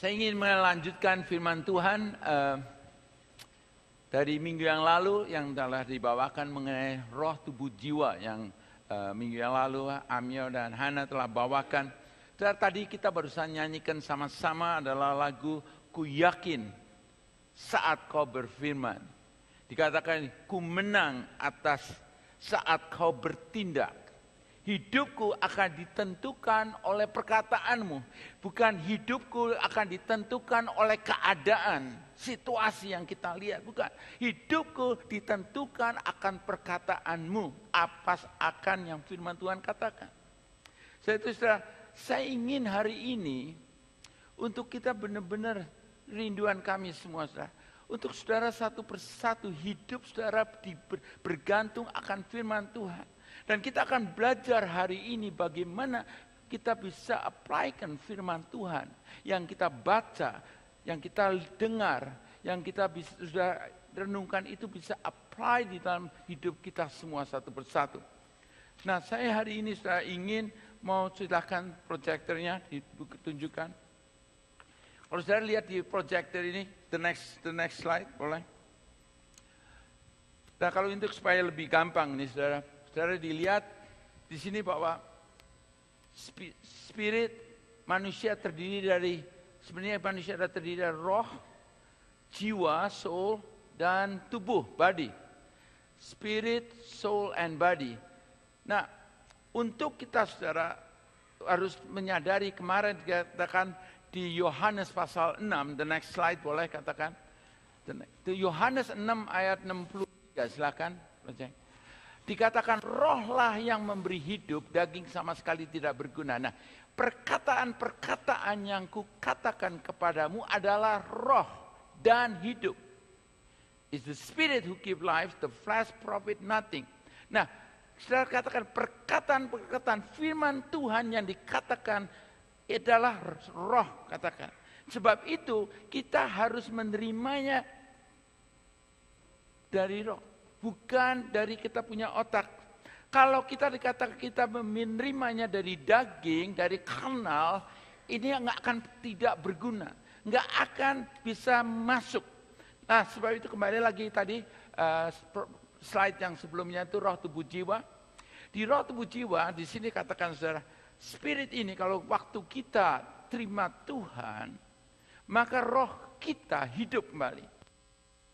Saya ingin melanjutkan firman Tuhan dari minggu yang lalu yang telah dibawakan mengenai roh, tubuh, jiwa yang minggu yang lalu Amio dan Hana telah bawakan. Tadi kita barusan nyanyikan sama-sama adalah lagu Ku Yakin Saat Kau Berfirman. Dikatakan ku menang atas saat kau bertindak. Hidupku akan ditentukan oleh perkataanmu. Bukan hidupku akan ditentukan oleh keadaan, situasi yang kita lihat. Bukan. Hidupku ditentukan akan perkataanmu. Apa akan yang firman Tuhan katakan. Saya ingin hari ini untuk kita benar-benar rinduan kami semua, saudara. Untuk saudara satu persatu hidup saudara bergantung akan firman Tuhan. Dan kita akan belajar hari ini bagaimana kita bisa apply-kan firman Tuhan. Yang kita baca, yang kita dengar, yang kita bisa sudah renungkan itu bisa apply di dalam hidup kita semua satu persatu. Nah, saya hari ini sudah ingin mau silakan proyektornya ditunjukkan. Kalau saudara lihat di proyektor ini, the next slide, boleh? Nah, kalau untuk supaya lebih gampang nih saudara. Saudara dilihat di sini bahwa spirit manusia terdiri dari, sebenarnya manusia terdiri dari roh, jiwa, soul, dan tubuh, body. Spirit, soul, and body. Nah, untuk kita saudara harus menyadari kemarin dikatakan di Yohanes pasal 6, the next slide boleh katakan. Di Yohanes 6 ayat 63, silakan. Dikatakan rohlah yang memberi hidup, daging sama sekali tidak berguna. Nah, perkataan-perkataan yang kukatakan kepadamu adalah roh dan hidup. It's the spirit who give life, the flesh profit nothing. Nah, saudara katakan perkataan-perkataan firman Tuhan yang dikatakan adalah roh, katakan. Sebab itu kita harus menerimanya dari roh. Bukan dari kita punya otak. Kalau kita dikatakan kita menerimanya dari daging, dari kanal, ini nggak akan tidak berguna. Nggak akan bisa masuk. Nah, sebab itu kembali lagi tadi slide yang sebelumnya itu roh, tubuh, jiwa. Di roh, tubuh, jiwa, di sini katakan saudara, spirit ini kalau waktu kita terima Tuhan, maka roh kita hidup kembali.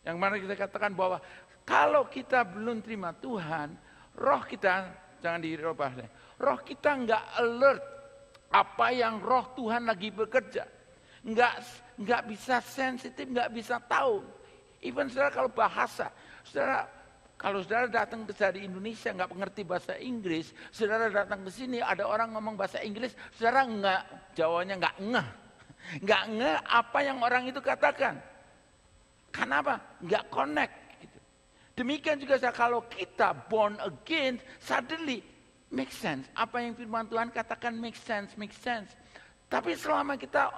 Yang mana kita katakan bahwa kalau kita belum terima Tuhan, roh kita, jangan dirubah deh. Roh kita nggak alert apa yang roh Tuhan lagi bekerja. Nggak bisa sensitif, nggak bisa tahu. Even saudara kalau bahasa, kalau saudara datang ke dari Indonesia nggak mengerti bahasa Inggris, saudara datang ke sini ada orang ngomong bahasa Inggris, saudara jawabnya nggak ngeh apa yang orang itu katakan. Kenapa? Nggak connect. Demikian juga kalau kita born again, suddenly make sense. Apa yang firman Tuhan katakan make sense. Tapi selama kita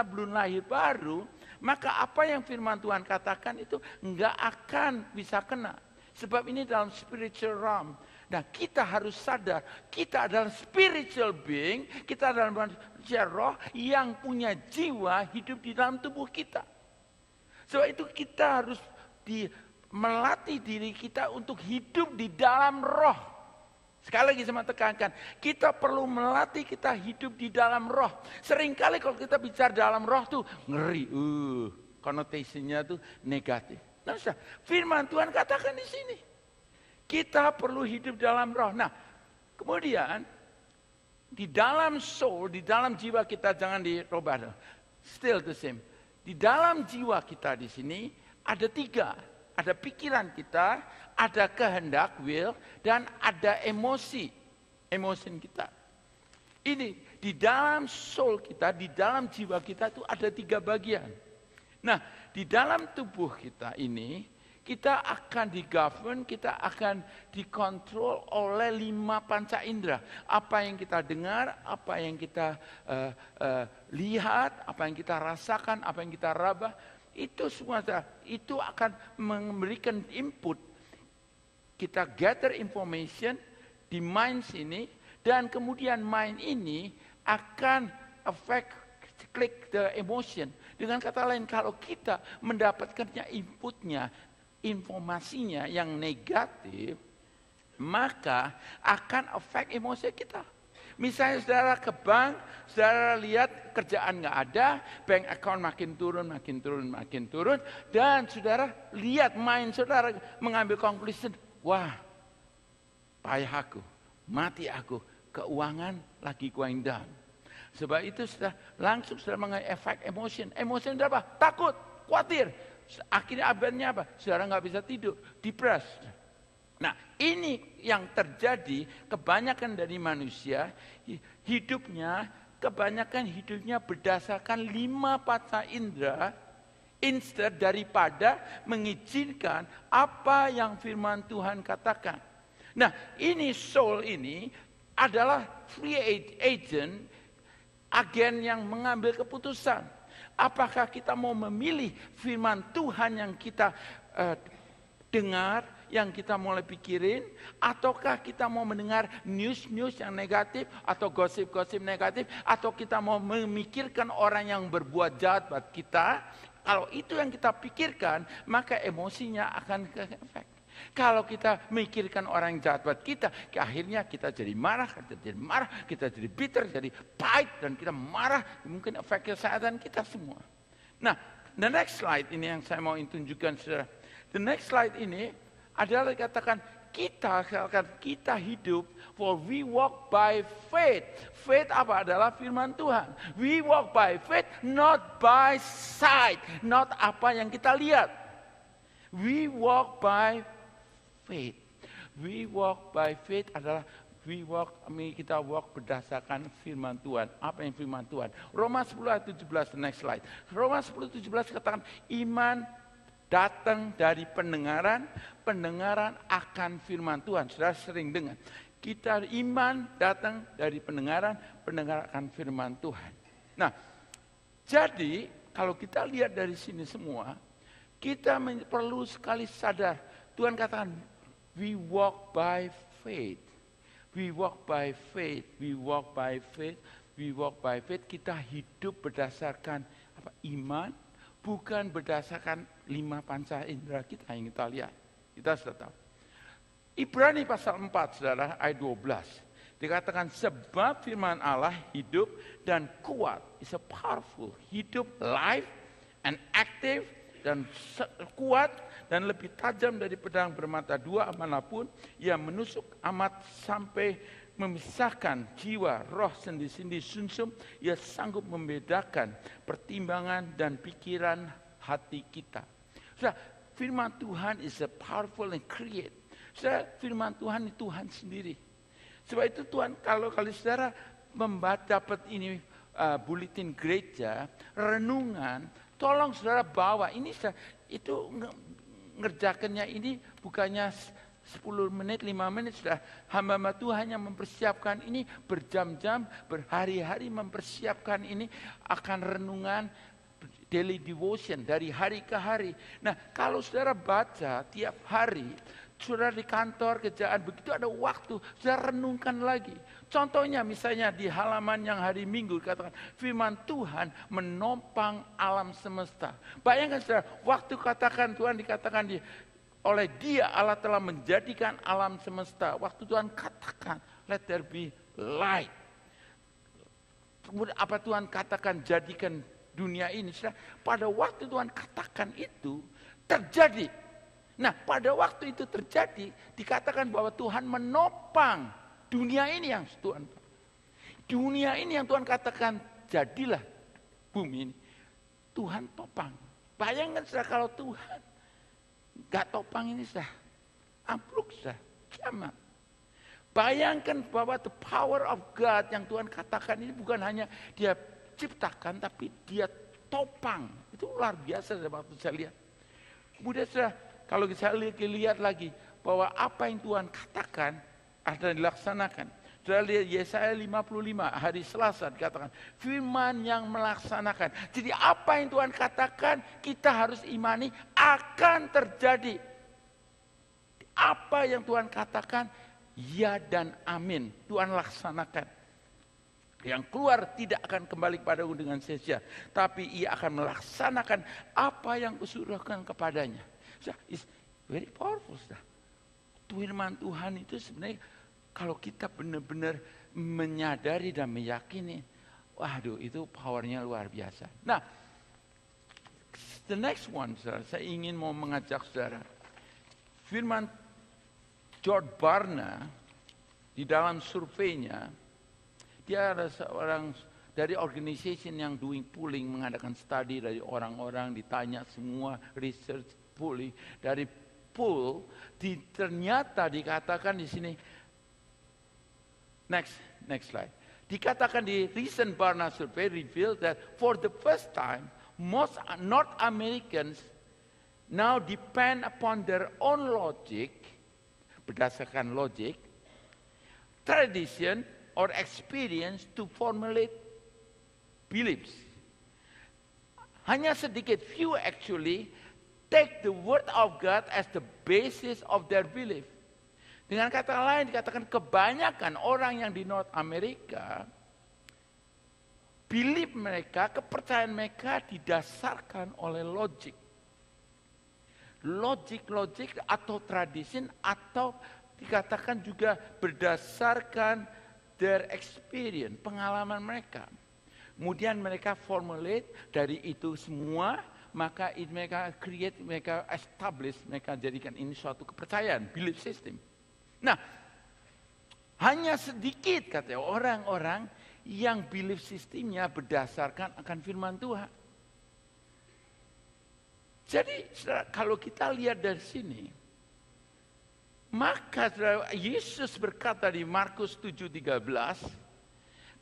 belum lahir baru, maka apa yang firman Tuhan katakan itu enggak akan bisa kena. Sebab ini dalam spiritual realm. Nah, kita harus sadar, kita adalah spiritual being, kita adalah manusia roh yang punya jiwa hidup di dalam tubuh kita. Sebab itu kita harus melatih diri kita untuk hidup di dalam roh. Sekali lagi saya tekankan, kita perlu melatih kita hidup di dalam roh. Seringkali kalau kita bicara dalam roh tuh ngeri, konotasinya tuh negatif. Nah, firman Tuhan katakan di sini, kita perlu hidup dalam roh. Nah, kemudian di dalam soul, di dalam jiwa kita jangan dirubah, still the same. Di dalam jiwa kita di sini ada 3. Ada pikiran kita, ada kehendak, will, dan ada emosi kita. Ini di dalam soul kita, di dalam jiwa kita itu ada 3 bagian. Nah, di dalam tubuh kita ini, kita akan digovern, kita akan dikontrol oleh 5 panca indera. Apa yang kita dengar, apa yang kita lihat, apa yang kita rasakan, apa yang kita raba, itu semua itu akan memberikan input. Kita gather information di mind sini, dan kemudian mind ini akan affect click the emotion. Dengan kata lain, kalau kita mendapatkannya inputnya, informasinya yang negatif, maka akan affect emosi kita. Misalnya saudara ke bank, saudara lihat kerjaan nggak ada, bank account makin turun, dan saudara lihat mind saudara mengambil conclusion, wah, payah aku, mati aku, keuangan lagi going down. Sebab itu sudah langsung sudah mengefek emotion. Emotion itu apa? Takut, khawatir. Akhirnya akhirnya apa? Saudara nggak bisa tidur, depressed. Nah, ini yang terjadi kebanyakan dari manusia kebanyakan hidupnya berdasarkan 5 panca indera instead daripada mengizinkan apa yang firman Tuhan katakan. Nah, ini soul ini adalah free agent, agen yang mengambil keputusan. Apakah kita mau memilih firman Tuhan yang kita dengar, yang kita mulai pikirin, ataukah kita mau mendengar news-news yang negatif, atau gosip-gosip negatif, atau kita mau memikirkan orang yang berbuat jahat buat kita. Kalau itu yang kita pikirkan, maka emosinya akan ke-efek. Kalau kita mikirkan orang yang jahat buat kita, akhirnya kita jadi marah, kita jadi bitter, jadi pahit, dan kita marah, mungkin efek kesehatan kita semua. Nah, the next slide ini yang saya mau tunjukkan, saudara. The next slide ini adalah dikatakan kita hidup, for we walk by faith. Faith apa? Adalah firman Tuhan. We walk by faith, not by sight. Not apa yang kita lihat. We walk by faith. We walk by faith adalah kita walk berdasarkan firman Tuhan. Apa yang firman Tuhan? Roma 10 ayat 17, the next slide. Roma 10 17 katakan iman datang dari pendengaran, pendengaran akan firman Tuhan. Saudara sering dengar. Kita iman datang dari pendengaran, pendengaran akan firman Tuhan. Nah, jadi kalau kita lihat dari sini semua, kita perlu sekali sadar. Tuhan katakan, we walk by faith. We walk by faith. We walk by faith. We walk by faith. Kita hidup berdasarkan iman, bukan berdasarkan 5 panca indera kita yang kita lihat. Kita sudah tahu. Ibrani pasal 4, saudara, ayat 12. Dikatakan sebab firman Allah hidup dan kuat. Is a powerful. Hidup, live, and active, dan kuat, dan lebih tajam dari pedang bermata 2 manapun. Ia menusuk amat sampai memisahkan jiwa, roh, sendi-sendi, sumsum. Ia sanggup membedakan pertimbangan dan pikiran hati kita. Saudara, firman Tuhan is a powerful and create. Saudara, firman Tuhan itu Tuhan sendiri. Sebab itu Tuhan, kalau saudara membaca dapat ini bulletin gereja, renungan, tolong saudara bawa. Ini itu ngerjakannya ini bukannya 10 menit, 5 menit sudah. Hamba-hamba Tuhan yang mempersiapkan ini berjam-jam, berhari-hari mempersiapkan ini akan renungan daily devotion dari hari ke hari. Nah, kalau saudara baca tiap hari, saudara di kantor, kerjaan, begitu ada waktu, saudara renungkan lagi. Contohnya misalnya di halaman yang hari Minggu dikatakan, firman Tuhan menopang alam semesta. Bayangkan saudara, waktu katakan Tuhan dikatakan oleh Dia Allah telah menjadikan alam semesta. Waktu Tuhan katakan, let there be light. Kemudian apa Tuhan katakan, jadikan dunia ini. Pada waktu Tuhan katakan itu, terjadi. Nah, pada waktu itu terjadi, dikatakan bahwa Tuhan menopang dunia ini yang Tuhan. Dunia ini yang Tuhan katakan, jadilah bumi ini. Tuhan topang. Bayangkan saudara, kalau Tuhan gak topang ini sudah ambruk, sudah kiamat. Bayangkan bahwa the power of God yang Tuhan katakan ini bukan hanya Dia ciptakan, tapi Dia topang. Itu luar biasa waktu saya lihat. Kemudian kalau saya lihat lagi bahwa apa yang Tuhan katakan ada dilaksanakan. Saudara lihat Yesaya 55 hari Selasa dikatakan firman yang melaksanakan. Jadi apa yang Tuhan katakan kita harus imani akan terjadi. Apa yang Tuhan katakan ya dan amin. Tuhan laksanakan. Yang keluar tidak akan kembali kepadaku dengan sia-sia, tapi ia akan melaksanakan apa yang kusuruhkan kepadanya. It's very powerful. Firman Tuhan itu sebenarnya kalau kita benar-benar menyadari dan meyakini, waduh itu powernya luar biasa. Nah, the next one, saudara, saya ingin mau mengajak saudara. Firman George Barna di dalam surveinya, dia ada seorang dari organization yang doing polling, mengadakan study dari orang-orang, ditanya semua research polling, dari poll, ternyata dikatakan di sini, next slide, dikatakan di recent Barna survey revealed that for the first time, most North Americans now depend upon their own logic, berdasarkan logik, tradition, or experience to formulate beliefs. Hanya sedikit, few actually take the word of God as the basis of their belief. Dengan kata lain dikatakan kebanyakan orang yang di North America, belief mereka, kepercayaan mereka didasarkan oleh logik. Logik atau tradisi, atau dikatakan juga berdasarkan their experience, pengalaman mereka. Kemudian mereka formulate dari itu semua, maka mereka create, mereka establish, mereka jadikan ini suatu kepercayaan, belief system. Nah, hanya sedikit katanya orang-orang yang belief systemnya berdasarkan akan firman Tuhan. Jadi kalau kita lihat dari sini, maka Yesus berkata di Markus 7:13,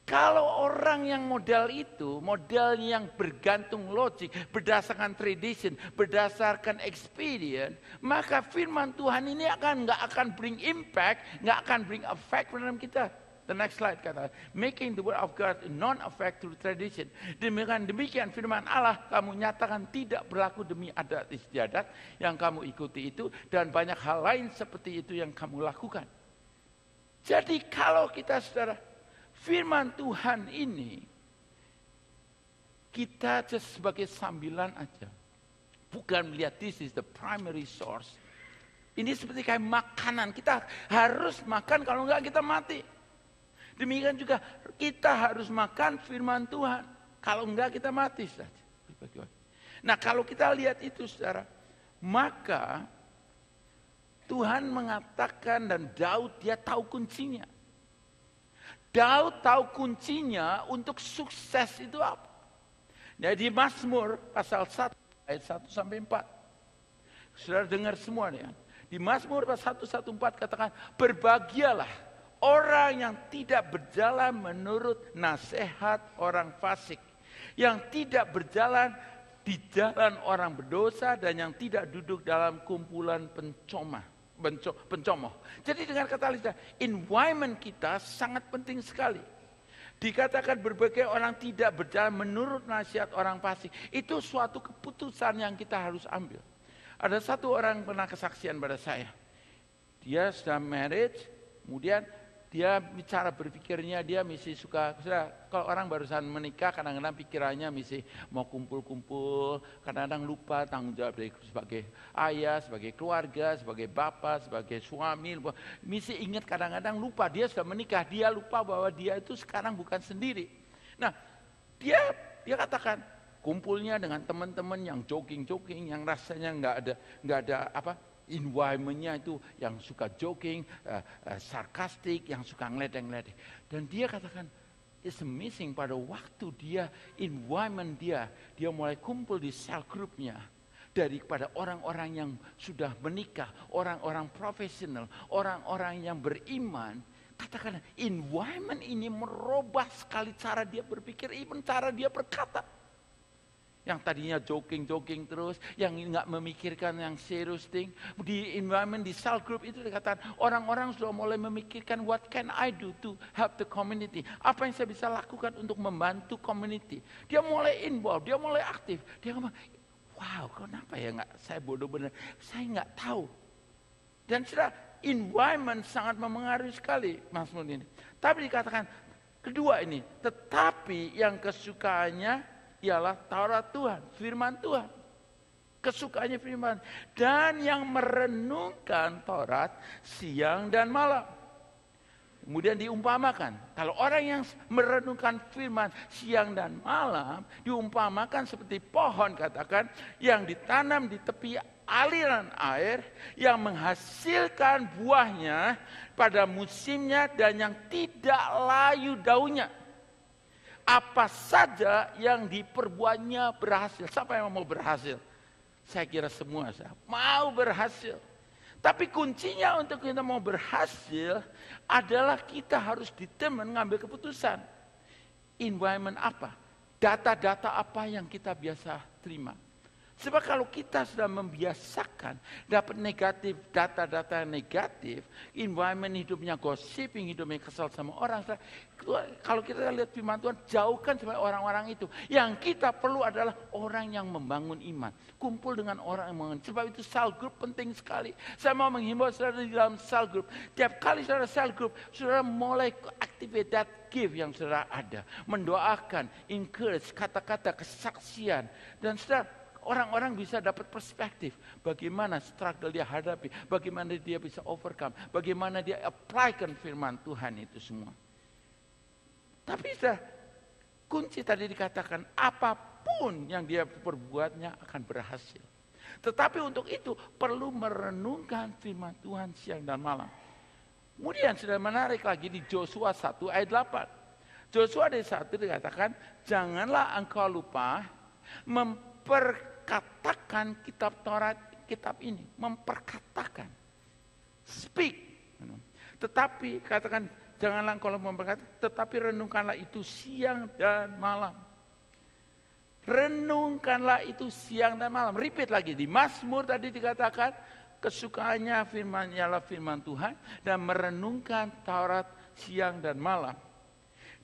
kalau orang yang model itu, model yang bergantung logik, berdasarkan tradition, berdasarkan experience, maka firman Tuhan ini nggak akan bring impact, nggak akan bring effect dalam kita. The next slide kata, making the word of God non-effect through tradition. Demikian firman Allah kamu nyatakan tidak berlaku demi adat istiadat yang kamu ikuti itu, dan banyak hal lain seperti itu yang kamu lakukan. Jadi kalau kita saudara, firman Tuhan ini kita sebagai sambilan aja, bukan melihat this is the primary source. Ini seperti kayak makanan, kita harus makan, kalau enggak kita mati. Demikian juga kita harus makan firman Tuhan. Kalau enggak kita mati saja. Nah kalau kita lihat itu saudara, maka Tuhan mengatakan dan Daud dia tahu kuncinya. Daud tahu kuncinya untuk sukses itu apa. Jadi Mazmur pasal 1 ayat 1 sampai 4. Saudara dengar semua nih. Di Mazmur pasal 114 katakan, berbahagialah orang yang tidak berjalan menurut nasihat orang fasik, yang tidak berjalan di jalan orang berdosa, dan yang tidak duduk dalam kumpulan pencomoh. Jadi dengan kata lain, environment kita sangat penting sekali. Dikatakan berbagai orang tidak berjalan menurut nasihat orang fasik. Itu suatu keputusan yang kita harus ambil. Ada satu orang pernah kesaksian pada saya. Dia sudah married, kemudian dia cara berpikirnya dia mesti suka, kalau orang barusan menikah kadang-kadang pikirannya mesti mau kumpul-kumpul, kadang-kadang lupa tanggung jawab sebagai ayah, sebagai keluarga, sebagai bapak, sebagai suami, mesti ingat kadang-kadang lupa dia sudah menikah, dia lupa bahwa dia itu sekarang bukan sendiri. Nah, dia katakan kumpulnya dengan teman-teman yang jogging-jogging, yang rasanya nggak ada environment-nya itu yang suka joking, sarkastik, yang suka ngeledek-ngeledek. Dan dia katakan, it's amazing pada waktu dia, environment dia mulai kumpul di cell group-nya. Daripada orang-orang yang sudah menikah, orang-orang profesional, orang-orang yang beriman. Katakan, environment ini merubah sekali cara dia berpikir, even cara dia berkata. Yang tadinya joking terus, yang nggak memikirkan yang serious thing. Di environment, di cell group itu dikatakan orang-orang sudah mulai memikirkan what can I do to help the community. Apa yang saya bisa lakukan untuk membantu community. Dia mulai involved, dia mulai aktif. Dia ngomong, wow kenapa ya saya bodoh benar, saya nggak tahu. Dan sudah environment sangat memengaruhi sekali Mazmur ini. Tapi dikatakan Kedua ini, tetapi yang kesukaannya ialah Taurat Tuhan, firman Tuhan. Kesukaannya firman. Dan yang merenungkan Taurat siang dan malam. Kemudian diumpamakan, kalau orang yang merenungkan firman siang dan malam, diumpamakan seperti pohon katakan, yang ditanam di tepi aliran air, yang menghasilkan buahnya pada musimnya dan yang tidak layu daunnya. Apa saja yang diperbuatnya berhasil. Siapa yang mau berhasil? Saya kira semua mau berhasil. Tapi kuncinya untuk kita mau berhasil adalah kita harus determine ngambil keputusan. Environment apa? Data-data apa yang kita biasa terima. Sebab kalau kita sudah membiasakan dapat negatif, data-data negatif, environment hidupnya gossiping, hidupnya kesal sama orang. Kalau kita lihat firman Tuhan, jauhkan sama orang-orang itu. Yang kita perlu adalah orang yang membangun iman. Kumpul dengan orang yang membangun. Sebab itu cell group penting sekali. Saya mau menghimbau saudara di dalam cell group. Tiap kali saudara cell group, saudara mulai activate that gift yang saudara ada. Mendoakan, encourage, kata-kata, kesaksian. Dan saudara, orang-orang bisa dapat perspektif bagaimana struggle dia hadapi, bagaimana dia bisa overcome, bagaimana dia applykan firman Tuhan itu semua. Tapi kunci tadi dikatakan apapun yang dia perbuatnya akan berhasil. Tetapi untuk itu perlu merenungkan firman Tuhan siang dan malam. Kemudian sudah menarik lagi di Joshua 1 ayat 8. Joshua ayat 1 dikatakan, janganlah engkau lupa memperkatakan kitab Taurat, kitab ini. Memperkatakan. Speak. Tetapi katakan, janganlah engkau memperkatakan, tetapi renungkanlah itu siang dan malam. Renungkanlah itu siang dan malam. Repeat lagi, di Mazmur tadi dikatakan, kesukaannya firman ialah firman Tuhan, dan merenungkan Taurat siang dan malam.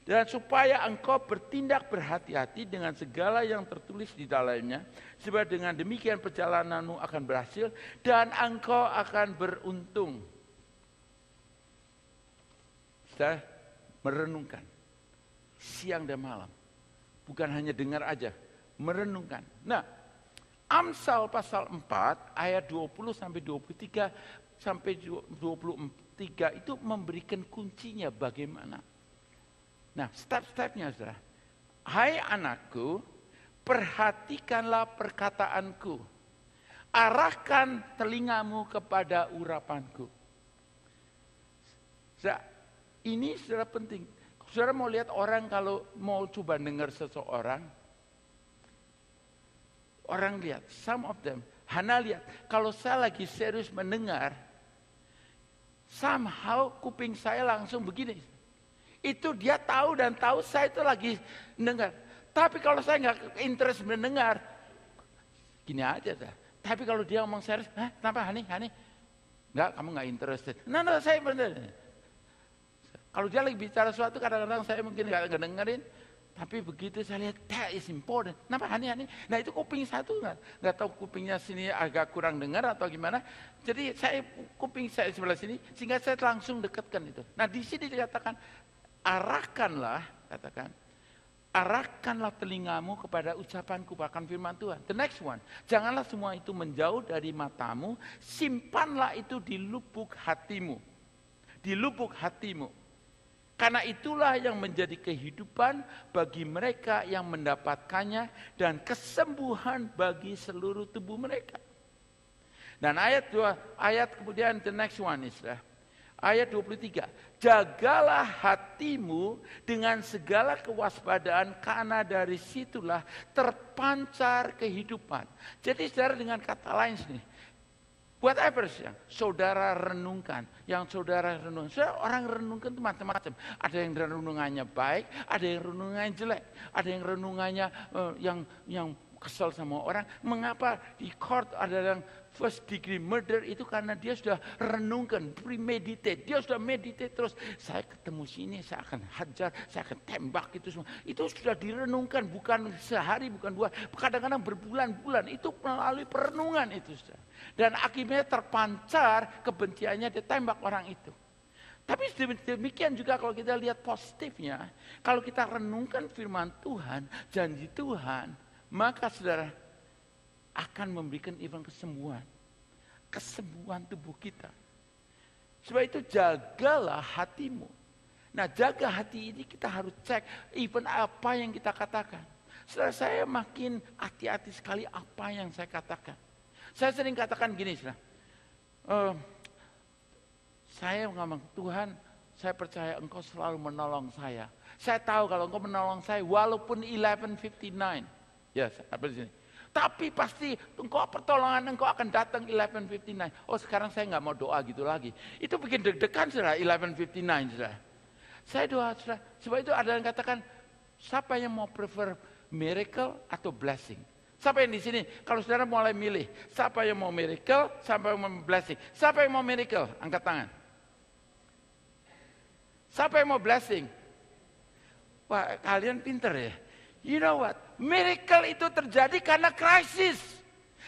Dan supaya engkau bertindak berhati-hati dengan segala yang tertulis di dalamnya. Sebab dengan demikian perjalananmu akan berhasil dan engkau akan beruntung. Sudah merenungkan siang dan malam. Bukan hanya dengar aja, merenungkan. Nah, Amsal pasal 4 ayat 20 sampai 23 sampai 23 itu memberikan kuncinya bagaimana. Nah, step-stepnya saudara. Hai anakku, perhatikanlah perkataanku. Arahkan telingamu kepada urapanku. Saudara, ini saudara penting. Saudara mau lihat orang kalau mau coba dengar seseorang. Orang lihat, some of them. Hana lihat, kalau saya lagi serius mendengar, somehow kuping saya langsung begini. Itu dia tahu dan tahu saya itu lagi mendengar. Tapi kalau saya nggak interest mendengar, gini aja dah. Tapi kalau dia ngomong serius, kenapa Hani? Enggak, kamu nggak interested. Nah, saya benar. Kalau dia lagi bicara sesuatu, kadang-kadang saya mungkin nggak dengerin. Tapi begitu saya lihat, that is important. Kenapa Hani? Nah itu kuping saya tuh nggak tahu kupingnya sini agak kurang dengar atau gimana. Jadi kuping saya sebelah sini, sehingga saya langsung dekatkan itu. Nah di sini dikatakan, arahkanlah telingamu kepada ucapanku, bahkan firman Tuhan. The next one, janganlah semua itu menjauh dari matamu, simpanlah itu di lubuk hatimu. Di lubuk hatimu. Karena itulah yang menjadi kehidupan bagi mereka yang mendapatkannya dan kesembuhan bagi seluruh tubuh mereka. Dan ayat kemudian the next one is ayat 23. Jagalah hatimu dengan segala kewaspadaan karena dari situlah terpancar kehidupan. Jadi saudara dengan kata lain sini, whatever yang saudara renungkan, saudara orang renungkan itu macam-macam. Ada yang renungannya baik, ada yang renungannya jelek, ada yang renungannya yang kesal sama orang. Mengapa di court ada yang first degree murder itu karena dia sudah renungkan, premeditate. Dia sudah meditate terus. Saya ketemu sini, saya akan hajar, saya akan tembak itu semua. Itu sudah direnungkan, bukan sehari, bukan dua. Kadang-kadang berbulan-bulan. Itu melalui perenungan itu. Dan akhirnya terpancar kebenciannya, dia tembak orang itu. Tapi demikian juga kalau kita lihat positifnya, kalau kita renungkan firman Tuhan, janji Tuhan, maka saudara akan memberikan even kesembuhan. Kesembuhan tubuh kita. Sebab itu jagalah hatimu. Nah, jaga hati ini kita harus cek even apa yang kita katakan. Saudara, saya makin hati-hati sekali apa yang saya katakan. Saya sering katakan gini, saudara. Saya ngomong, Tuhan, saya percaya Engkau selalu menolong saya. Saya tahu kalau Engkau menolong saya walaupun 11:59. Ya, apa di sini? Tapi pasti pertolongan Engkau akan datang 11:59. Oh, sekarang saya nggak mau doa gitu lagi. Itu bikin deg-degan, saudara, 11:59, saudara. Saya doa, saudara. Sebab itu ada yang katakan, siapa yang mau prefer miracle atau blessing? Siapa yang di sini? Kalau saudara mulai milih, siapa yang mau miracle, siapa yang mau blessing? Siapa yang mau miracle? Angkat tangan. Siapa yang mau blessing? Wah, kalian pinter ya. You know what? Miracle itu terjadi karena krisis.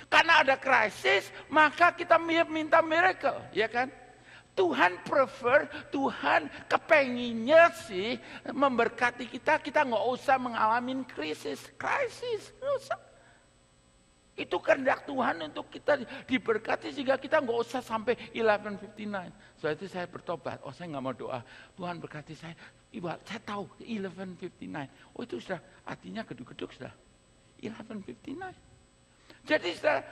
Karena ada krisis, maka kita minta miracle, ya kan? Tuhan prefer, Tuhan kepenginnya sih memberkati kita. Kita nggak usah mengalami krisis, nggak usah. Itu kehendak Tuhan untuk kita diberkati sehingga kita nggak usah sampai 11:59. Soalnya itu saya bertobat. Oh, saya nggak mau doa. Tuhan berkati saya. Ibarat saya tahu 11:59. Oh, itu sudah artinya geduk-geduk sudah. 11:59. Jadi saudara,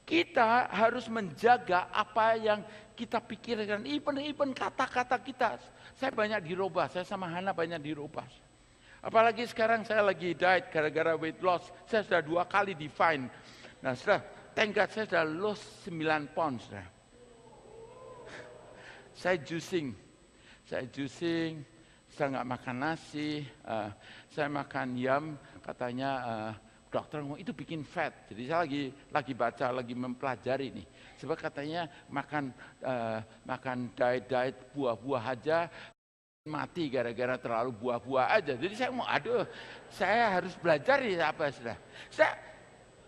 kita harus menjaga apa yang kita pikirkan. Even kata-kata kita. Saya banyak dirubah. Saya sama Hana banyak dirubah. Apalagi sekarang saya lagi diet gara-gara weight loss. Saya sudah 2 kali define. Nah, saudara, thank God saya sudah lose 9 pounds. Saudara. Saya juicing, saya nggak makan nasi, saya makan yam, katanya dokter ngomong itu bikin fat. Jadi saya lagi baca, lagi mempelajari nih. Sebab katanya makan diet buah-buah aja, mati gara-gara terlalu buah-buah aja. Jadi saya mau, saya harus belajar ya apa sudah.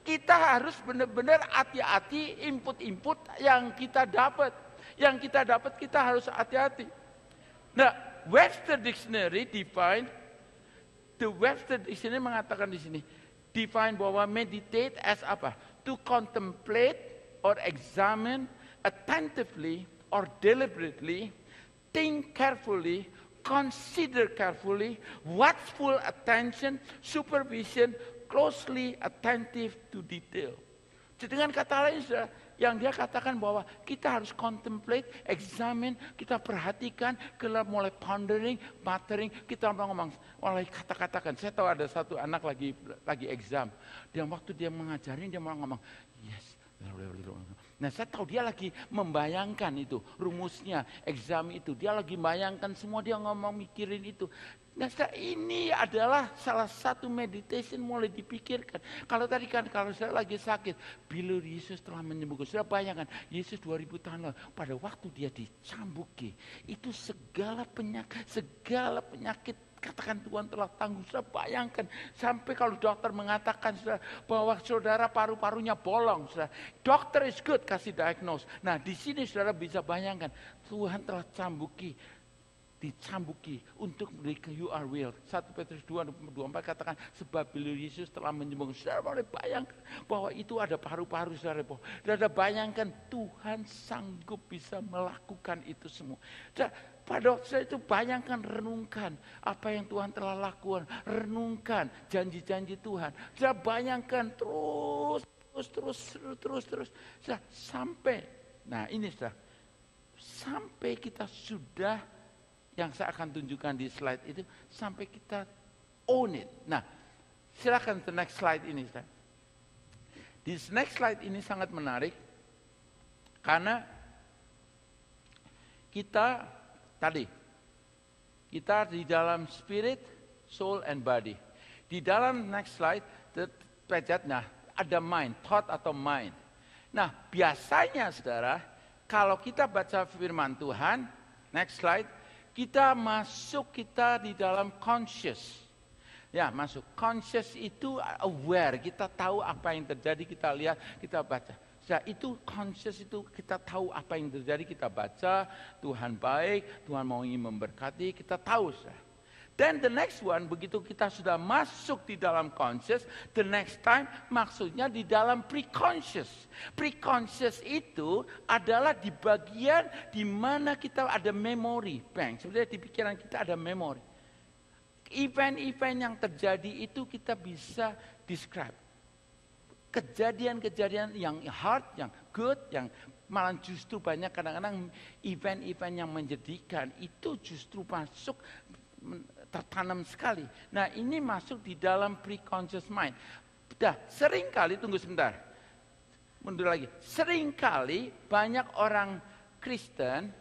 Kita harus benar-benar hati-hati input-input yang kita dapat. Yang kita dapat kita harus hati-hati. Nah, Webster Dictionary mengatakan di sini, define bahwa meditate as apa? To contemplate or examine attentively or deliberately, think carefully, consider carefully, watchful attention, supervision, closely attentive to detail. Jadi dengan kata lain, yang dia katakan bahwa kita harus contemplate, examine, kita perhatikan, kita mulai pondering, muttering, kita ngomong, mulai kata-katakan. Saya tahu ada satu anak lagi exam, dan waktu dia mengajarin dia mulai ngomong, yes. Nah, saya tahu dia lagi membayangkan itu, rumusnya, exam itu. Dia lagi membayangkan semua, dia ngomong mikirin itu. Nah, ini adalah salah satu meditation mulai dipikirkan. Kalau tadi kan, kalau saya lagi sakit, bila Yesus telah menyembuhkan. Sudah bayangkan, Yesus 2000 tahun lalu, pada waktu dia dicambuki, itu segala penyakit, katakan Tuhan telah tanggung. Sudah bayangkan, sampai kalau dokter mengatakan bahwa saudara paru-parunya bolong. Dokter is good, kasih diagnose. Nah, di sini saudara bisa bayangkan, Tuhan telah dicambuki untuk memberikan you are will. 1 Petrus 2:24 katakan sebab bila Yesus telah menyembuhkan. Saudara boleh bayangkan bahwa itu ada paru-paru saudara. Saudara bayangkan Tuhan sanggup bisa melakukan itu semua. Pada waktu saya itu bayangkan, renungkan apa yang Tuhan telah lakukan. Renungkan janji-janji Tuhan. Saudara bayangkan terus. Saudara, sampai, nah ini saudara, sampai kita sudah, yang saya akan tunjukkan di slide itu, sampai kita own it. Nah, silakan ke next slide ini. Di next slide ini sangat menarik, karena kita di dalam spirit, soul, and body. Di dalam next slide, nah, ada mind, thought atau mind. Nah, biasanya saudara, kalau kita baca firman Tuhan, next slide, kita di dalam conscious. Ya, masuk. Conscious itu aware, kita tahu apa yang terjadi, kita lihat, kita baca. Nah, itu conscious, itu kita tahu apa yang terjadi, kita baca, Tuhan baik, Tuhan mau ingin memberkati, kita tahu. Then the next one, begitu kita sudah masuk di dalam conscious, the next time maksudnya di dalam pre-conscious. Pre-conscious itu adalah di bagian di mana kita ada memory bank. Sebenarnya di pikiran kita ada memory. Event-event yang terjadi itu kita bisa describe. Kejadian-kejadian yang hard, yang good, yang malah justru banyak kadang-kadang event-event yang menjadikan itu justru masuk tertanam sekali. Nah, ini masuk di dalam pre-conscious mind. Seringkali, tunggu sebentar, mundur lagi. Seringkali banyak orang Kristen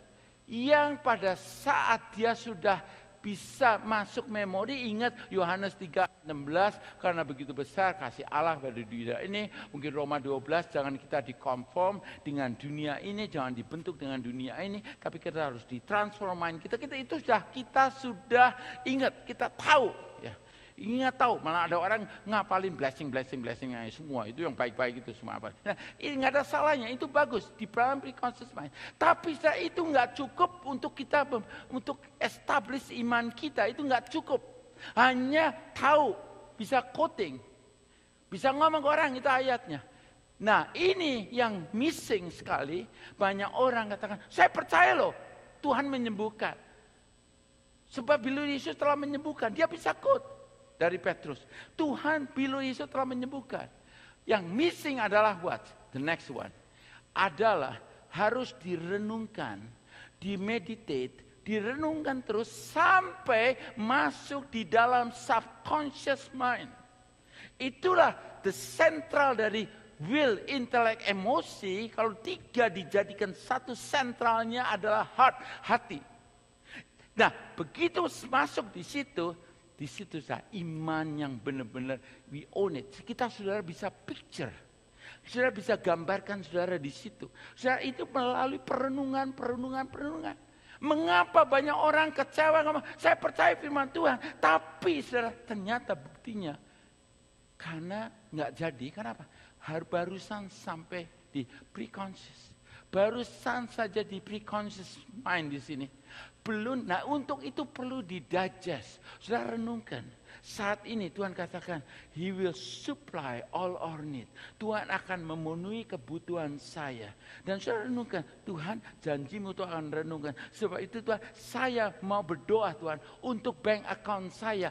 yang pada saat dia sudah bisa masuk memori, ingat Yohanes 3:16, karena begitu besar kasih Allah pada dunia ini. Mungkin Roma 12, jangan kita dikonform dengan dunia ini, jangan dibentuk dengan dunia ini, tapi kita harus ditransformain kita itu kita sudah ingat, kita tahu ya. Ingat tahu, malah ada orang ngapalin blessing-blessing-blessingnya semua. Itu yang baik-baik itu semua. Nah, ini nggak ada salahnya, itu bagus di dalam pre-conscious mind. Tapi itu nggak cukup untuk kita, untuk establish iman kita, itu nggak cukup. Hanya tahu, bisa quoting, bisa ngomong ke orang, itu ayatnya. Nah, ini yang missing sekali. Banyak orang katakan, saya percaya loh, Tuhan menyembuhkan. Sebab bila Yesus telah menyembuhkan, dia bisa quote. Dari Petrus, Tuhan bila Yesus telah menyembuhkan. Yang missing adalah what? The next one. Adalah harus direnungkan, dimeditate, direnungkan terus sampai masuk di dalam subconscious mind. Itulah the central dari will, intellect, emosi. Kalau tiga dijadikan satu, sentralnya adalah heart, hati. Nah, begitu masuk di situ sudah iman yang benar-benar we own it. Kita saudara bisa picture. Saudara bisa gambarkan saudara di situ. Saudara itu melalui perenungan. Mengapa banyak orang kecewa? Saya percaya firman Tuhan. Tapi saudara ternyata buktinya. Karena nggak jadi. Kenapa? Barusan sampai di pre-conscious. Barusan saja di pre-conscious mind di sini. Belum, nah untuk itu perlu didigest. Sudah renungkan. Saat ini Tuhan katakan, He will supply all our need. Tuhan akan memenuhi kebutuhan saya. Dan sudah renungkan, Tuhan janjimu Tuhan akan renungkan. Sebab itu Tuhan, saya mau berdoa Tuhan, untuk bank account saya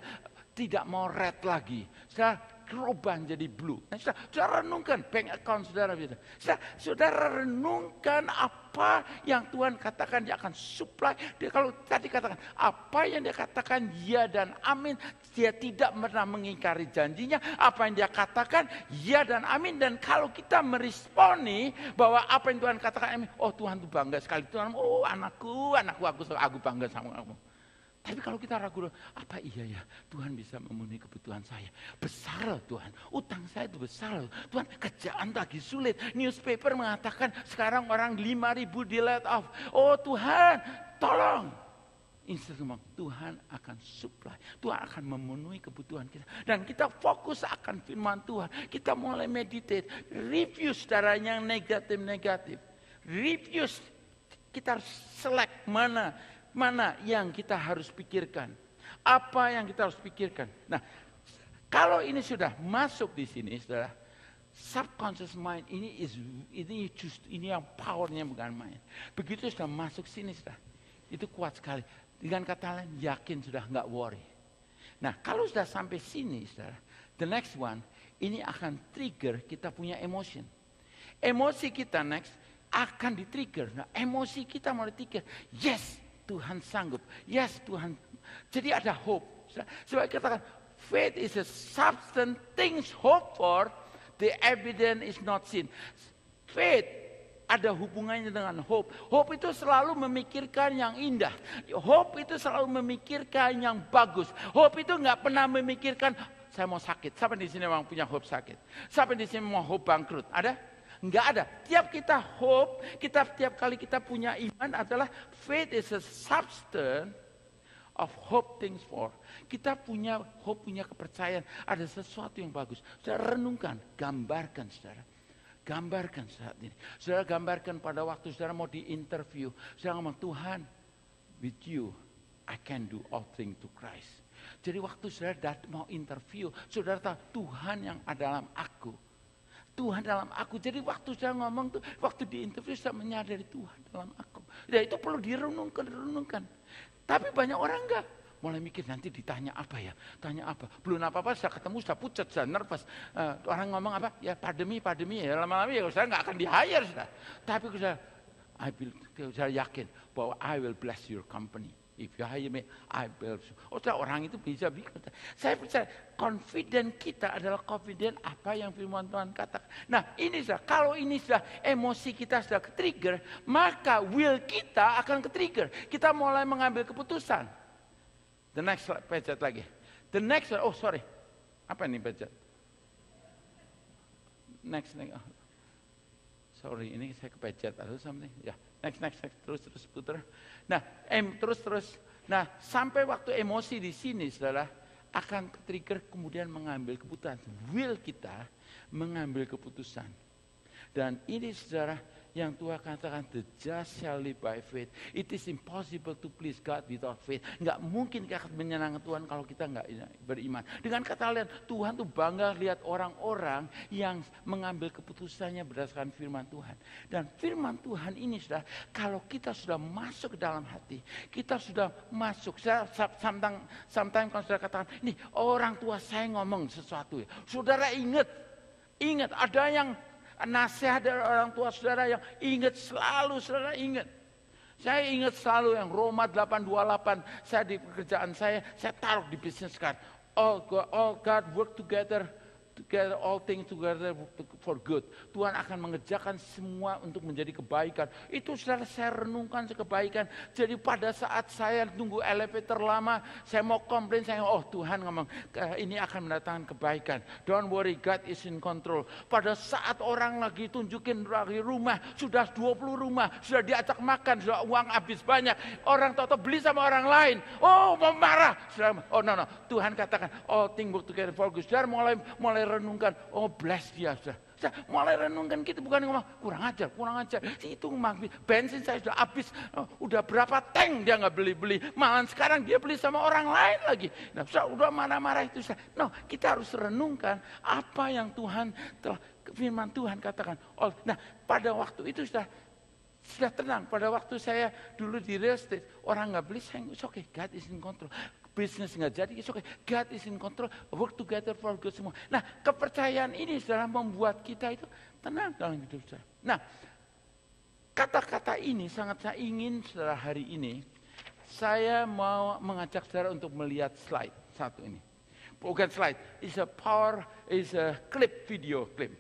tidak mau red lagi. Sudah rubah jadi blue. Nah, saudara renungkan bank account saudara. Saudara renungkan apa yang Tuhan katakan dia akan supply. Dia kalau tadi katakan apa yang dia katakan ya dan amin. Dia tidak pernah mengingkari janjinya. Apa yang dia katakan ya dan amin. Dan kalau kita meresponi bahwa apa yang Tuhan katakan amin. Oh Tuhan tuh bangga sekali. Tuhan, oh anakku aku bangga sama kamu. Tapi kalau kita ragu, apa iya ya Tuhan bisa memenuhi kebutuhan saya. Besar loh Tuhan, utang saya itu besar loh. Tuhan kerjaan lagi sulit. Newspaper mengatakan sekarang orang 5.000 di let off. Oh Tuhan tolong. Instrumen Tuhan akan supply. Tuhan akan memenuhi kebutuhan kita. Dan kita fokus akan firman Tuhan. Kita mulai meditate. Review saudara yang negatif-negatif. Review, kita select mana yang kita harus pikirkan? Apa yang kita harus pikirkan? Nah, kalau ini sudah masuk di sini, saudara, subconscious mind ini yang powernya bukan main. Begitu sudah masuk sini, saudara, itu kuat sekali. Dengan kata lain, yakin sudah nggak worry. Nah, kalau sudah sampai sini, saudara, the next one, ini akan trigger kita punya emotion. Emosi kita next akan di-trigger. Nah, emosi kita mau di-trigger. Yes, Tuhan sanggup. Yes, Tuhan. Jadi ada hope. Sebab katakan, faith is a substance things hope for, the evidence is not seen. Faith ada hubungannya dengan hope. Hope itu selalu memikirkan yang indah. Hope itu selalu memikirkan yang bagus. Hope itu nggak pernah memikirkan, saya mau sakit. Siapa di sini yang punya hope sakit? Siapa di sini mau hope bangkrut? Ada? Enggak ada. Tiap kita hope, tiap kali kita punya iman adalah faith is a substance of hope things for. Kita punya hope, punya kepercayaan. Ada sesuatu yang bagus. Saudara renungkan, gambarkan saudara. Gambarkan saat ini. Saudara gambarkan pada waktu saudara mau diinterview. Saudara ngomong, Tuhan, with you, I can do all things to Christ. Jadi waktu saudara mau interview, saudara tahu Tuhan yang ada dalam aku. Tuhan dalam aku. Jadi waktu saya ngomong tuh, waktu di interview saya menyadari Tuhan dalam aku. Ya itu perlu direnungkan. Tapi banyak orang enggak. Mulai mikir nanti ditanya apa ya, tanya apa. Belum apa-apa saya ketemu, saya pucat, saya nervous. Orang ngomong apa, ya pandemi ya. Lama-lama ya saya nggak akan di-hire. Tapi saya yakin bahwa I will bless your company. If you hire me, I will. Orang itu bisa bikin. Saya percaya confident kita adalah confident apa yang firman Tuhan katakan. Nah ini kalau ini sudah emosi kita sudah ke-trigger, maka will kita akan ke-trigger. Kita mulai mengambil keputusan. The next slide, pencet lagi. The next slide, apa ini pencet? Next. Sorry, ini saya kepencet atau something. Ya, next. Terus putar. Nah, terus. Nah, sampai waktu emosi di sini, saudara, akan trigger kemudian mengambil keputusan. Will kita mengambil keputusan. Dan ini, saudara, yang Tuhan katakan, the just shall live by faith. It is impossible to please God without faith. Enggak mungkin kita akan menyenangkan Tuhan kalau kita enggak beriman. Dengan kata lain, Tuhan tuh bangga lihat orang-orang yang mengambil keputusannya berdasarkan firman Tuhan. Dan firman Tuhan ini sudah, kalau kita sudah masuk ke dalam hati, kita sudah masuk. Sometimes kalau saudara katakan, ini orang tua saya ngomong sesuatu ya. Saudara ingat ada yang nasihat dari orang tua saudara yang saudara ingat. Saya ingat selalu yang Roma 8:28, saya di pekerjaan saya taruh di business card. All God work together, all things together for good. Tuhan akan mengerjakan semua untuk menjadi kebaikan. Itu saudara saya renungkan kebaikan. Jadi pada saat saya tunggu elevator lama, saya mau komplain, Tuhan ngomong, ini akan mendatangkan kebaikan. Don't worry, God is in control. Pada saat orang lagi tunjukin lagi rumah, sudah 20 rumah, sudah diajak makan, sudah uang habis banyak. Orang tahu beli sama orang lain. Mau marah. No. Tuhan katakan, all things work together for good. Saudara mulai renungkan, bless dia sudah. Saya mulai renungkan gitu, bukan ngomong kurang ajar. Itu bensin saya sudah habis, udah berapa tank dia nggak beli. Malah sekarang dia beli sama orang lain lagi. Nah, udah marah-marah itu. Kita harus renungkan apa yang Tuhan telah firman Tuhan katakan. Nah, pada waktu itu sudah tenang. Pada waktu saya dulu di real estate, orang nggak beli, it's okay, God is in control. Bisnis nggak jadi, it's okay, God is in control, work together for good semua. Nah, kepercayaan ini saudara membuat kita itu tenang dalam hidup saudara. Nah, kata-kata ini sangat saya ingin saudara hari ini, saya mau mengajak saudara untuk melihat slide satu ini. Bukan slide, is a video clip.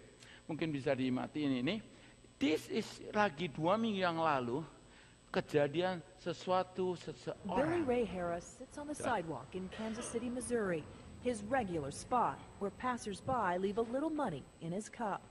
Mungkin bisa dimatiin ini. This is lagi 2 minggu yang lalu, kejadian sesuatu seseorang. Billy Ray Harris sits on the sidewalk in Kansas City, Missouri, his regular spot where passers-by leave a little money in his cup.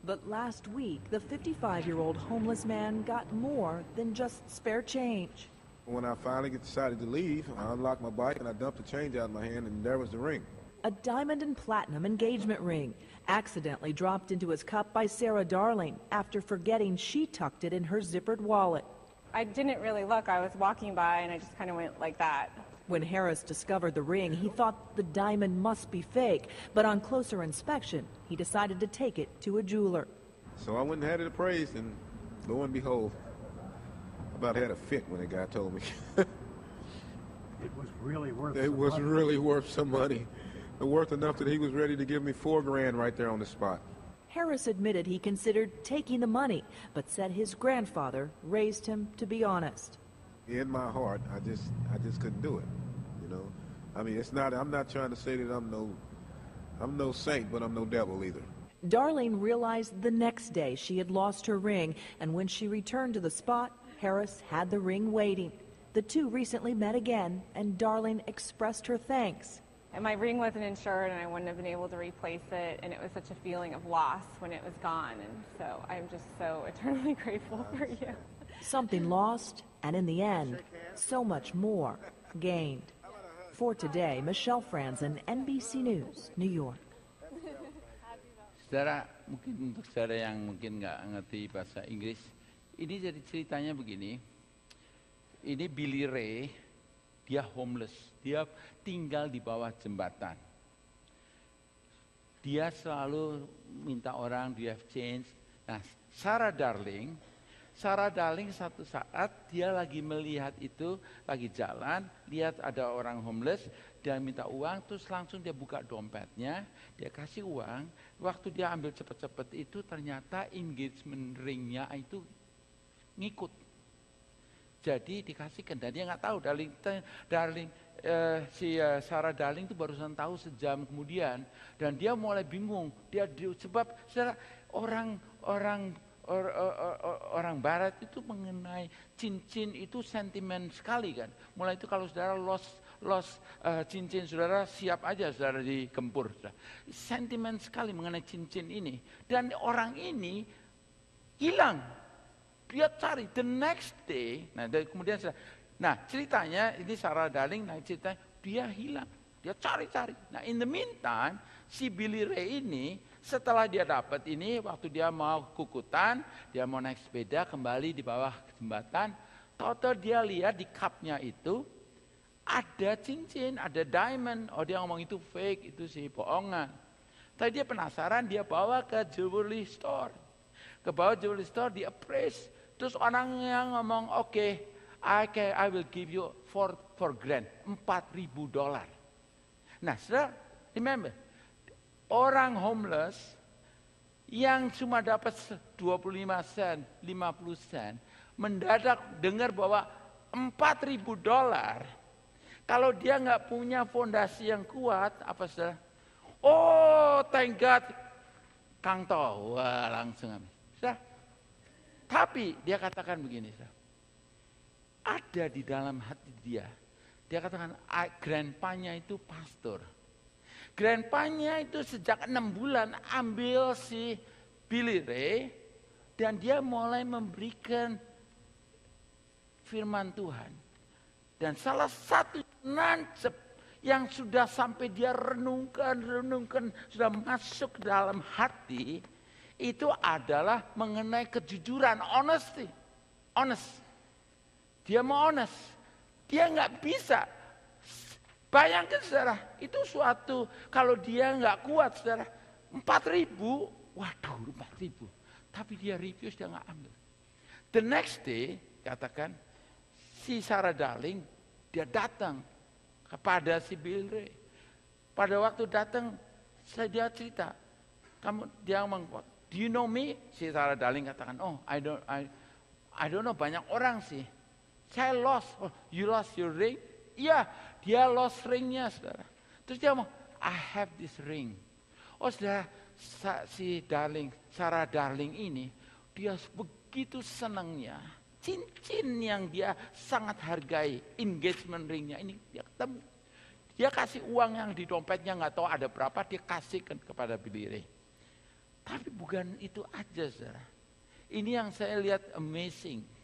But last week, the 55-year-old homeless man got more than just spare change. When I finally decided to leave, I unlocked my bike and I dumped the change out of my hand, and there was the ring. A diamond and platinum engagement ring, accidentally dropped into his cup by Sarah Darling after forgetting she tucked it in her zippered wallet. I didn't really look. I was walking by and I just kind of went like that. When Harris discovered the ring, he thought the diamond must be fake, but on closer inspection, he decided to take it to a jeweler. So I went and had it appraised, and lo and behold, I about had a fit when the guy told me. It was really worth it some was money. Really worth some money. Worth enough that he was ready to give me $4 grand right there on the spot. Harris admitted he considered taking the money, but said his grandfather raised him to be honest. In my heart, I just couldn't do it. You know, I mean, I'm not trying to say that I'm no saint, but I'm no devil either. Darlene realized the next day she had lost her ring, and when she returned to the spot, Harris had the ring waiting. The two recently met again, and Darlene expressed her thanks. And my ring wasn't insured and I wouldn't have been able to replace it, and it was such a feeling of loss when it was gone, and so I'm just so eternally grateful for you. Something lost, and in the end, so much more gained. For Today, Michelle Franzen, NBC News, New York. Saudara, mungkin untuk saudara yang mungkin nggak ngerti bahasa Inggris, ini jadi ceritanya begini. Ini Billy Ray, dia homeless, dia tinggal di bawah jembatan. Dia selalu minta orang, do you have change? Nah, Sarah Darling satu saat dia lagi melihat itu, lagi jalan, lihat ada orang homeless, dia minta uang, terus langsung dia buka dompetnya, dia kasih uang. Waktu dia ambil cepet-cepet itu ternyata engagement ringnya itu ngikut. Jadi dikasihkan, dan dia nggak tahu, Sarah Darling itu barusan tahu sejam kemudian, dan dia mulai bingung. Sebab orang Barat itu mengenai cincin itu sentimen sekali kan. Mulai itu kalau saudara lost cincin saudara, siap aja saudara digempur. Sentimen sekali mengenai cincin ini. Dan orang ini hilang. Dia cari the next day. Kemudian ceritanya ini Sarah Darling, ceritanya dia hilang. Dia cari-cari. Nah, in the meantime, si Billy Ray ini setelah dia dapat ini, waktu dia mau kukutan, dia mau naik sepeda kembali di bawah jembatan, tahu-tahu dia lihat di cupnya itu ada cincin, ada diamond. Oh, dia ngomong itu fake, itu sih bohongan. Tapi dia penasaran, dia bawa ke jewelry store. Ke bawah jewelry store, dia appraise. Terus orang yang ngomong, oke, I will give you $4,000, $4,000. Nah, saudara, remember, orang homeless yang cuma dapat 25 sen, 50 sen, mendadak dengar bahwa $4,000, kalau dia nggak punya fondasi yang kuat, apa saudara? Oh, thank God, Kang Toh, wah langsung ambil. Saudara, tapi dia katakan begini, saudara, ada di dalam hati dia katakan grandpa-nya itu pastor. Grandpa-nya itu sejak 6 bulan ambil si Billy Ray dan dia mulai memberikan firman Tuhan. Dan salah satu nancep yang sudah sampai dia renungkan, sudah masuk ke dalam hati, itu adalah mengenai kejujuran, honesty. Honest. Dia mau honest. Dia nggak bisa. Bayangkan saudara, itu suatu, kalau dia nggak kuat saudara, 4,000, waduh 4,000. Tapi dia refuse, dia nggak ambil. The next day, katakan, si Sarah Darling, dia datang kepada si Billy Ray. Pada waktu datang, dia cerita, dia ngomong, do you know me? Si Sarah Darling katakan, oh I don't know, banyak orang sih. Saya lost. Oh, you lost your ring? Iya, dia lost ringnya, saudara. Terus dia ngomong, I have this ring. Oh, saudara, si Sarah Darling ini, dia begitu senangnya. Cincin yang dia sangat hargai, engagement ringnya ini dia ketemu. Dia kasih uang yang di dompetnya nggak tahu ada berapa, dia kasihkan kepada Billy Ray. Tapi bukan itu aja, saudara. Ini yang saya lihat amazing.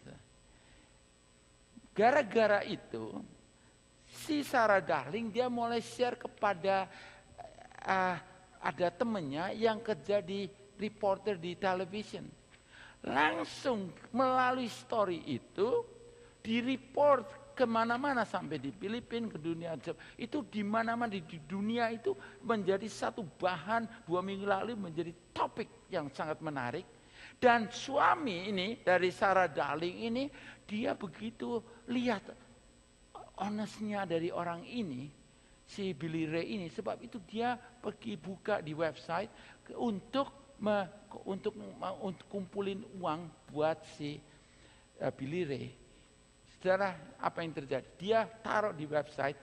Gara-gara itu, si Sarah Darling dia mulai share kepada ada temennya yang kerja di reporter di television. Langsung melalui story itu, di-report kemana-mana sampai di Filipina, ke dunia. Itu di mana-mana di dunia itu menjadi satu bahan 2 minggu lalu menjadi topik yang sangat menarik. Dan suami ini dari Sarah Darling ini, dia begitu lihat honestnya dari orang ini, si Billy Ray ini, sebab itu dia pergi buka di website untuk kumpulin uang buat si Billy Ray. Saudara, apa yang terjadi? Dia taruh di website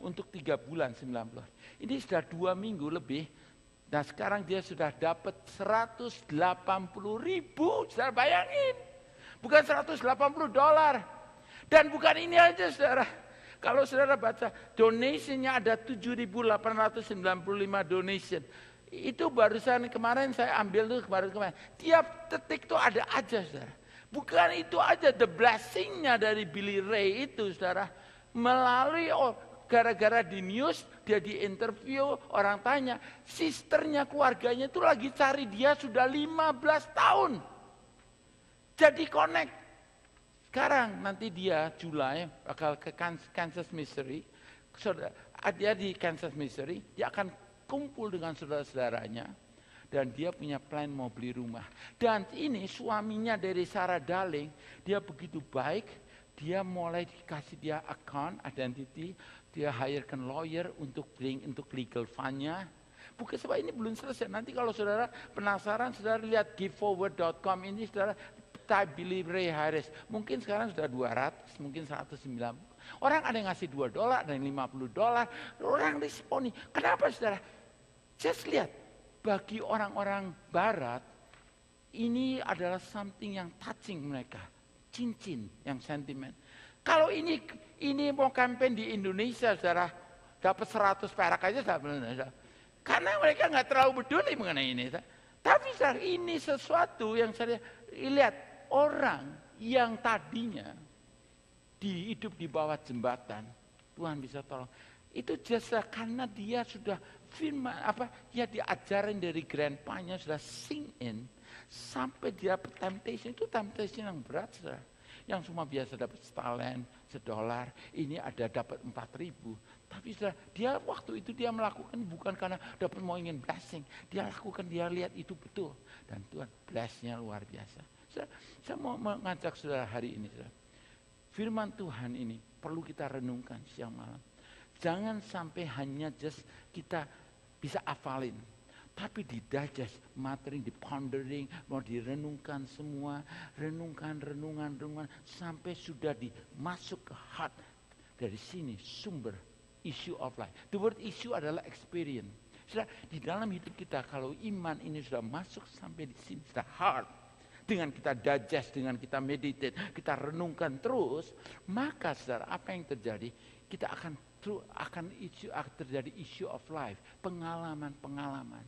untuk 3 bulan 90. Ini sudah 2 minggu lebih. Nah sekarang dia sudah dapat 180.000, saudara bayangin. Bukan $180. Dan bukan ini aja saudara. Kalau saudara baca donasinya ada 7.895 donation. Itu barusan kemarin saya ambil tuh kemarin. Tiap detik tuh ada aja saudara. Bukan itu aja, the blessingnya dari Billy Ray itu saudara. Melalui gara-gara di news dia diinterview, orang tanya, sisternya keluarganya itu lagi cari dia sudah 15 tahun. Jadi connect. Sekarang nanti dia Juli bakal ke Kansas, Missouri. Dia di Kansas, Missouri, dia akan kumpul dengan saudara-saudaranya. Dan dia punya plan mau beli rumah. Dan ini suaminya dari Sarah Darling, dia begitu baik, dia mulai dikasih dia account, identity, dia hirekan lawyer untuk legal fund-nya. Bukan sebab ini belum selesai. Nanti kalau saudara penasaran, saudara lihat giveforward.com ini, saudara type Billy Ray Harris. Mungkin sekarang sudah 200, mungkin 190. Orang ada yang ngasih $2, ada yang $50. Orang responi. Kenapa saudara? Just lihat. Bagi orang-orang barat, ini adalah something yang touching mereka. Cincin yang sentimen. Kalau ini mau campaign di Indonesia, saudara, dapat 100 perak aja, saudara. Karena mereka nggak terlalu peduli mengenai ini. Tapi saudara, ini sesuatu yang saya lihat, orang yang tadinya hidup di bawah jembatan, Tuhan bisa tolong. Itu jasa karena dia sudah firman diajarin dari grandpa-nya, sudah sing in sampai dia dapat temptation. Itu temptation yang berat, saudara. Yang cuma biasa dapat $1, $1, ini ada dapat 4.000. Tapi saudara, dia waktu itu dia melakukan bukan karena dapat mau ingin blessing, dia lakukan, dia lihat itu betul, dan Tuhan bless-nya luar biasa. Saudara, saya mau mengajak saudara hari ini, saudara. Firman Tuhan ini perlu kita renungkan siang malam. Jangan sampai hanya just kita bisa hafalin, tapi didigest, materi, dipondering, mau direnungkan semua, renungan, sampai sudah dimasuk ke heart. Dari sini sumber issue of life. The word issue adalah experience. Sudah di dalam hidup kita, kalau iman ini sudah masuk sampai di sini, sudah heart. Dengan kita digest, dengan kita meditate, kita renungkan terus, maka saudara, apa yang terjadi? Kita akan terjadi issue of life, pengalaman.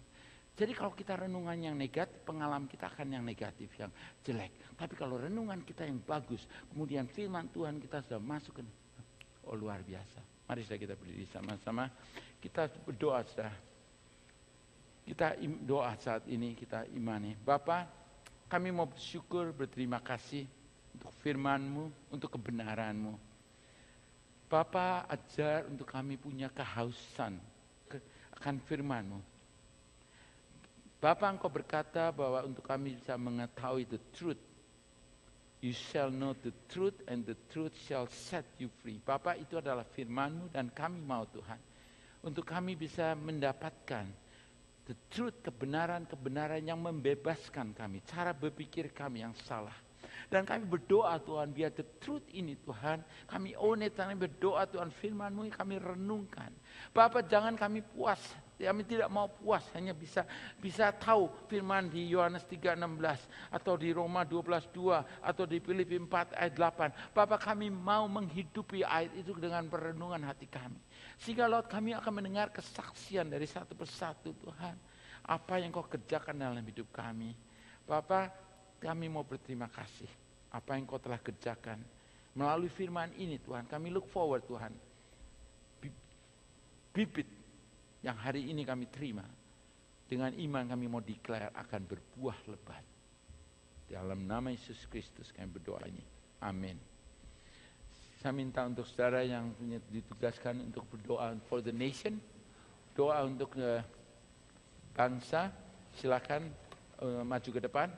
Jadi kalau kita renungan yang negatif, pengalaman kita akan yang negatif, yang jelek. Tapi kalau renungan kita yang bagus, kemudian firman Tuhan kita sudah masuk ke, luar biasa. Mari kita berdiri sama-sama, kita berdoa saudara. Kita doa saat ini, kita imani. Bapa, kami mau bersyukur, berterima kasih untuk firman-Mu, untuk kebenaran-Mu. Bapa, ajar untuk kami punya kehausan akan firman-Mu. Bapa, Engkau berkata bahwa untuk kami bisa mengetahui the truth. You shall know the truth and the truth shall set you free. Bapa, itu adalah firman-Mu dan kami mau Tuhan. Untuk kami bisa mendapatkan the truth, kebenaran yang membebaskan kami. Cara berpikir kami yang salah. Dan kami berdoa Tuhan, biar the truth ini Tuhan, kami own it, kami berdoa Tuhan, firman-Mu kami renungkan. Bapak, jangan kami puas, kami tidak mau puas, hanya bisa tahu firman di Yohanes 3:16, atau di Roma 12:2, atau di Filipi 4 ayat 8. Bapak, kami mau menghidupi ayat itu dengan perenungan hati kami. Sehingga Lord, kami akan mendengar kesaksian dari satu persatu Tuhan, apa yang Kau kerjakan dalam hidup kami. Bapak, kami mau berterima kasih apa yang Kau telah kerjakan melalui firman ini Tuhan. Kami look forward Tuhan, bibit yang hari ini kami terima, dengan iman kami mau declare akan berbuah lebat. Dalam nama Yesus Kristus kami berdoa ini. Amin. Saya minta untuk saudara yang ditugaskan untuk berdoa for the nation, doa untuk bangsa, silakan maju ke depan.